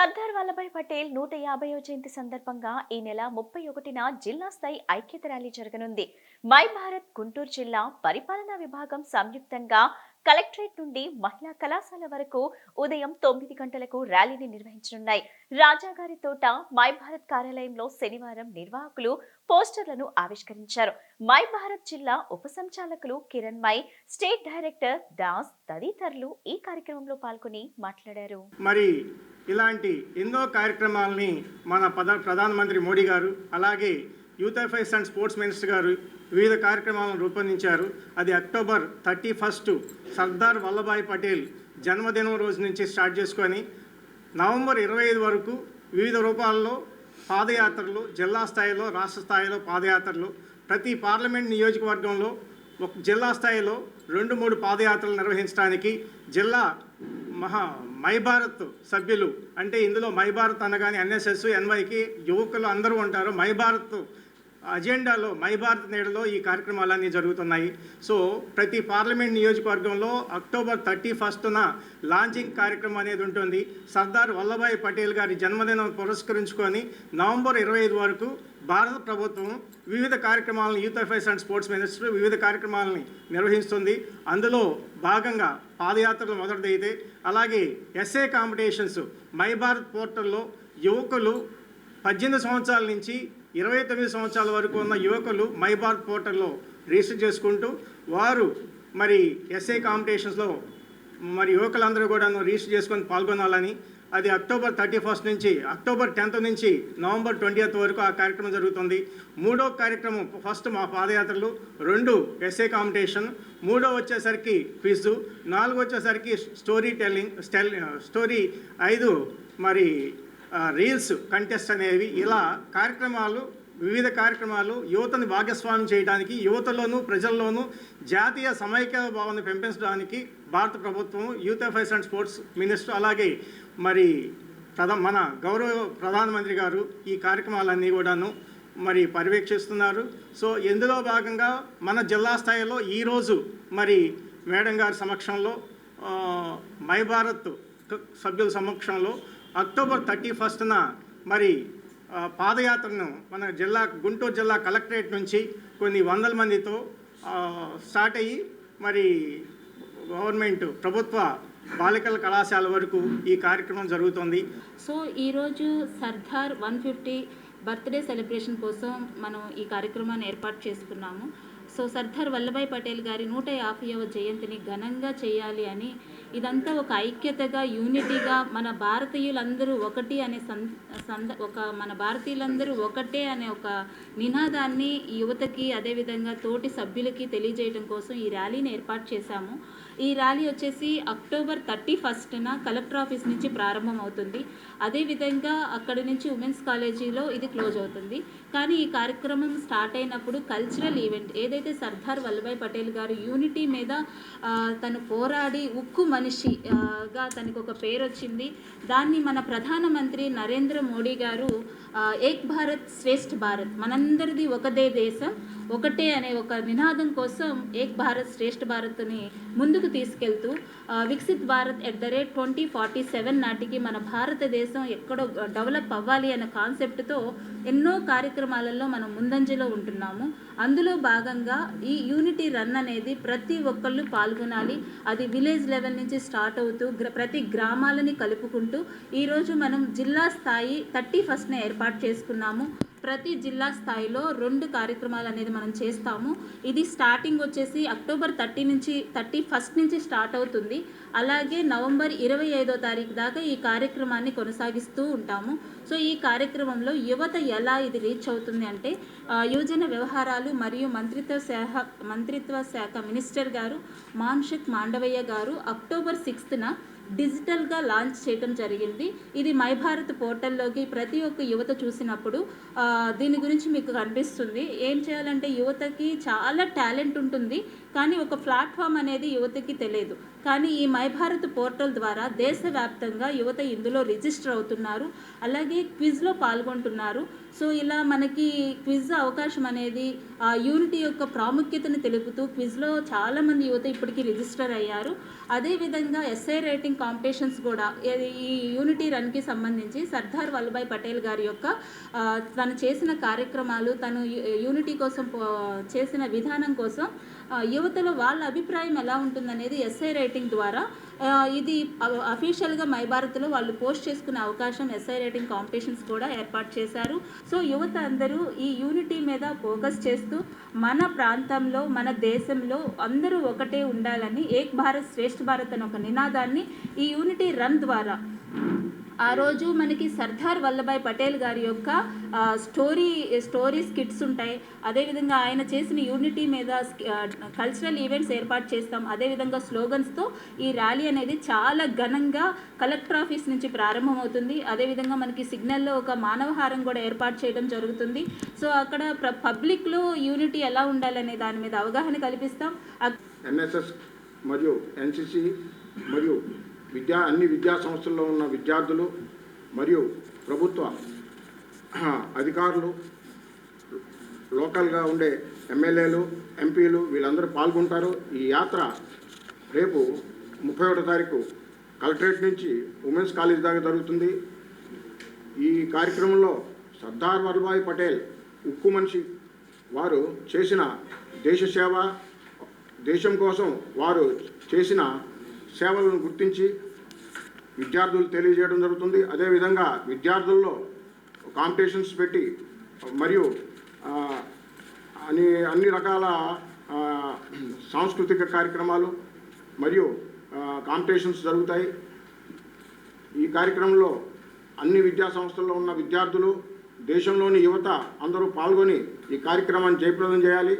సర్దార్ వల్లభాయ్ పటేల్ 150వ జయంతి సందర్భంగా ఈ నెల 31న జిల్లా స్థాయి ఐక్యత ర్యాలీ జరగనుంది. మై భారత్ గుంటూరు జిల్లా పరిపాలనా విభాగం సంయుక్తంగా కలెక్టరేట్ నుండి మహిళా కళాశాల వరకు ఉదయం 9 గంటలకు ర్యాలీని నిర్వహించనున్నాయి. రాజాగారి తోట మై భారత్ కార్యాలయంలో శనివారం నిర్వాహకులు పోస్టర్లను ఆవిష్కరించారు. మై భారత్ జిల్లా ఉప సంచాలకులు Kiran my, state director Das తదితరులు ఈ కార్యక్రమంలో పాల్గొని మాట్లాడారు. మరి ఇలాంటి ఎన్నో కార్యక్రమాలని మన ప్రధానమంత్రి మోడీ గారు, అలాగే youth affairs and sports minister గారు వివిధ కార్యక్రమాలను రూపొందించారు. అది అక్టోబర్ 31 సర్దార్ వల్లభాయ్ పటేల్ జన్మదినం రోజు నుంచి స్టార్ట్ చేసుకొని నవంబర్ 25 వరకు వివిధ రూపాల్లో పాదయాత్రలు, జిల్లా స్థాయిలో, రాష్ట్ర స్థాయిలో పాదయాత్రలు, ప్రతి పార్లమెంట్ నియోజకవర్గంలో ఒక జిల్లా స్థాయిలో 2-3 పాదయాత్రలు నిర్వహించడానికి జిల్లా మై భారత్ సభ్యులు, అంటే ఇందులో మై భారత్ అనగానే ఎన్ఎస్ఎస్, ఎన్వైకి యువకులు అందరూ ఉంటారు. మై భారత్ అజెండాలో, మై భారత్ నీడలో ఈ కార్యక్రమాలన్నీ జరుగుతున్నాయి. సో ప్రతి పార్లమెంట్ నియోజకవర్గంలో అక్టోబర్ 31న లాంచింగ్ కార్యక్రమం అనేది ఉంటుంది. సర్దార్ వల్లభాయ్ పటేల్ గారి జన్మదినం పురస్కరించుకొని నవంబర్ 25 వరకు భారత ప్రభుత్వం వివిధ కార్యక్రమాలను, youth affairs and sports minister వివిధ కార్యక్రమాలని నిర్వహిస్తుంది. అందులో భాగంగా పాదయాత్రలు మొదటిదైతే, అలాగే ఎస్ఏ కాంపిటీషన్స్ మై భారత్ పోర్టల్లో యువకులు 18 సంవత్సరాల నుంచి 29 సంవత్సరాల వరకు ఉన్న యువకులు మై భారత్ పోర్టల్లో రిజిస్టర్ చేసుకుంటూ వారు మరి ఎస్ఏ కాంపిటీషన్స్లో మరి యువకులందరూ కూడా రిజిస్టర్ చేసుకొని పాల్గొనాలని, అది అక్టోబర్ 31 నుంచి అక్టోబర్ 10th నుంచి నవంబర్ 20th వరకు ఆ కార్యక్రమం జరుగుతుంది. మూడో కార్యక్రమం ఫస్ట్ మా పాదయాత్రలు, 2 ఎస్ఏ కాంపిటీషన్, 3 వచ్చేసరికి క్విజ్, 4 వచ్చేసరికి స్టోరీ టెల్లింగ్, స్టోరీ 5 మరి రీల్స్ కంటెస్ట్ అనేవి, ఇలా కార్యక్రమాలు, వివిధ కార్యక్రమాలు యువతని భాగస్వామ్యం చేయడానికి, యువతలోనూ ప్రజల్లోనూ జాతీయ సమైక్య భావాన్ని పెంపొందించడానికి భారత ప్రభుత్వం, youth affairs and sports minister, అలాగే మరి మన గౌరవ ప్రధానమంత్రి గారు ఈ కార్యక్రమాలన్నీ కూడాను మరి పర్యవేక్షిస్తున్నారు. సో ఇందులో భాగంగా మన జిల్లా స్థాయిలో ఈరోజు మరి మేడం గారి సమక్షంలో, మై భారత్ సభ్యుల సమక్షంలో అక్టోబర్ 31న మరి పాదయాత్రను మన గుంటూరు జిల్లా కలెక్టరేట్ నుంచి కొన్ని వందల మందితో స్టార్ట్ అయ్యి మరి గవర్నమెంట్ ప్రభుత్వ బాలికల కళాశాల వరకు ఈ కార్యక్రమం జరుగుతుంది. సో ఈరోజు సర్దార్ 150 బర్త్డే సెలబ్రేషన్ కోసం మనం ఈ కార్యక్రమాన్ని ఏర్పాటు చేసుకున్నాము. సో సర్దార్ వల్లభాయ్ పటేల్ గారి 150వ జయంతిని ఘనంగా చేయాలి అని, ఇదంతా ఒక ఐక్యతగా, యూనిటీగా మన భారతీయులందరూ ఒకటి అనే మన భారతీయులందరూ ఒకటే అనే ఒక నినాదాన్ని యువతకి, అదేవిధంగా తోటి సభ్యులకి తెలియజేయడం కోసం ఈ ర్యాలీని ఏర్పాటు చేశాము. ఈ ర్యాలీ వచ్చేసి అక్టోబర్ 31న కలెక్టర్ ఆఫీస్ నుంచి ప్రారంభం అవుతుంది. అదేవిధంగా అక్కడి నుంచి ఉమెన్స్ కాలేజీలో ఇది క్లోజ్ అవుతుంది. కానీ ఈ కార్యక్రమం స్టార్ట్ అయినప్పుడు కల్చరల్ ఈవెంట్ ఏదైతే సర్దార్ వల్లభాయ్ పటేల్ గారు యూనిటీ మీద తను పోరాడి ఉక్కు మనిషిగా తనకు ఒక పేరు వచ్చింది, దాన్ని మన ప్రధానమంత్రి నరేంద్ర మోడీ గారు ఏక్ భారత్ శ్రేష్ఠ భారత్, మనందరిది ఒకదే దేశం, ఒకటే అనే ఒక నినాదం కోసం ఏక్ భారత్ శ్రేష్ఠ భారత్ని ముందుకు తీసుకెళ్తూ వికసిత్ భారత్ @ 2047 నాటికి మన భారతదేశం ఎక్కడో డెవలప్ అవ్వాలి అనే కాన్సెప్ట్తో ఎన్నో కార్యక్రమాలలో మనం ముందంజలో ఉంటున్నాము. అందులో భాగంగా ఈ యూనిటీ రన్ అనేది ప్రతి ఒక్కళ్ళు పాల్గొనాలి. అది విలేజ్ లెవెల్ నుంచి స్టార్ట్ అవుతూ ప్రతి గ్రామాలని కలుపుకుంటూ ఈరోజు మనం జిల్లా స్థాయి 31న ఏర్పాటు చేసుకున్నాము. ప్రతి జిల్లా స్థాయిలో 2 కార్యక్రమాలు అనేది మనం చేస్తాము. ఇది స్టార్టింగ్ వచ్చేసి అక్టోబర్ 31 నుంచి స్టార్ట్ అవుతుంది. అలాగే నవంబర్ 25వ తారీఖు దాకా ఈ కార్యక్రమాన్ని కొనసాగిస్తూ ఉంటాము. సో ఈ కార్యక్రమంలో యువత ఎలా ఇది రీచ్ అవుతుంది అంటే, యువజన వ్యవహారాలు మరియు మంత్రిత్వ శాఖ మినిస్టర్ గారు మాన్సుఖ్ మాండవయ్య గారు అక్టోబర్ 6న డిజిటల్గా లాంచ్ చేయడం జరిగింది. ఇది మై భారత్ పోర్టల్లోకి ప్రతి ఒక్క యువత చూసినప్పుడు దీని గురించి మీకు కనిపిస్తుంది. ఏం చేయాలంటే యువతకి చాలా టాలెంట్ ఉంటుంది, కానీ ఒక ప్లాట్ఫామ్ అనేది యువతకి తెలియదు. కానీ ఈ మై భారత్ పోర్టల్ ద్వారా దేశవ్యాప్తంగా యువత ఇందులో రిజిస్టర్ అవుతున్నారు, అలాగే క్విజ్లో పాల్గొంటున్నారు. సో ఇలా మనకి క్విజ్ అవకాశం అనేది ఆ యూనిటీ యొక్క ప్రాముఖ్యతను తెలుపుతూ క్విజ్లో చాలామంది యువత ఇప్పటికీ రిజిస్టర్ అయ్యారు. అదేవిధంగా ఎస్ఐ రైటింగ్ కాంపిటీషన్స్ కూడా ఈ యూనిటీ రన్కి సంబంధించి సర్దార్ వల్లభాయ్ పటేల్ గారి యొక్క తను చేసిన కార్యక్రమాలు, తను యూనిటీ కోసం చేసిన విధానం కోసం యువతలో వాళ్ళ అభిప్రాయం ఎలా ఉంటుందనేది ఎస్ఐ రైటింగ్ ద్వారా ఇది అఫీషియల్గా మై భారత్లో వాళ్ళు పోస్ట్ చేసుకునే అవకాశం ఎస్ఐ రైటింగ్ కాంపిటీషన్స్ కూడా ఏర్పాటు చేశారు. సో యువత అందరూ ఈ యూనిటీ మీద ఫోకస్ చేస్తూ మన ప్రాంతంలో, మన దేశంలో అందరూ ఒకటే ఉండాలని, ఏక్ భారత్ శ్రేష్ఠ భారత్ అనే ఒక నినాదాన్ని ఈ యూనిటీ రన్ ద్వారా ఆ రోజు మనకి సర్దార్ వల్లభాయ్ పటేల్ గారి యొక్క స్టోరీ స్కిట్స్ ఉంటాయి. అదేవిధంగా ఆయన చేసిన యూనిటీ మీద కల్చరల్ ఈవెంట్స్ ఏర్పాటు చేస్తాం. అదేవిధంగా స్లోగన్స్తో ఈ ర్యాలీ అనేది చాలా ఘనంగా కలెక్టర్ ఆఫీస్ నుంచి ప్రారంభమవుతుంది. అదేవిధంగా మనకి సిగ్నల్లో ఒక మానవహారం కూడా ఏర్పాటు చేయడం జరుగుతుంది. సో అక్కడ పబ్లిక్లో యూనిటీ ఎలా ఉండాలనే దాని మీద అవగాహన కల్పిస్తాం. ఎన్ఎస్ఎస్ మరియు ఎన్సిసి మరియు అన్ని విద్యా సంస్థల్లో ఉన్న విద్యార్థులు మరియు ప్రభుత్వ అధికారులు, లోకల్గా ఉండే ఎమ్మెల్యేలు, ఎంపీలు వీళ్ళందరూ పాల్గొంటారు. ఈ యాత్ర రేపు 31వ తారీఖు కలెక్టరేట్ నుంచి ఉమెన్స్ కాలేజ్ దాకా జరుగుతుంది. ఈ కార్యక్రమంలో సర్దార్ వల్లభాయ్ పటేల్ ఉక్కు మనిషి, వారు చేసిన దేశ సేవ, దేశం కోసం వారు చేసిన సేవలను గుర్తించి విద్యార్థులు తెలియజేయడం జరుగుతుంది. అదేవిధంగా విద్యార్థుల్లో కాంపిటీషన్స్ పెట్టి మరియు అన్ని రకాల సాంస్కృతిక కార్యక్రమాలు మరియు కాంపిటీషన్స్ జరుగుతాయి. ఈ కార్యక్రమంలో అన్ని విద్యా సంస్థల్లో ఉన్న విద్యార్థులు, దేశంలోని యువత అందరూ పాల్గొని ఈ కార్యక్రమాన్ని జయప్రదం చేయాలి.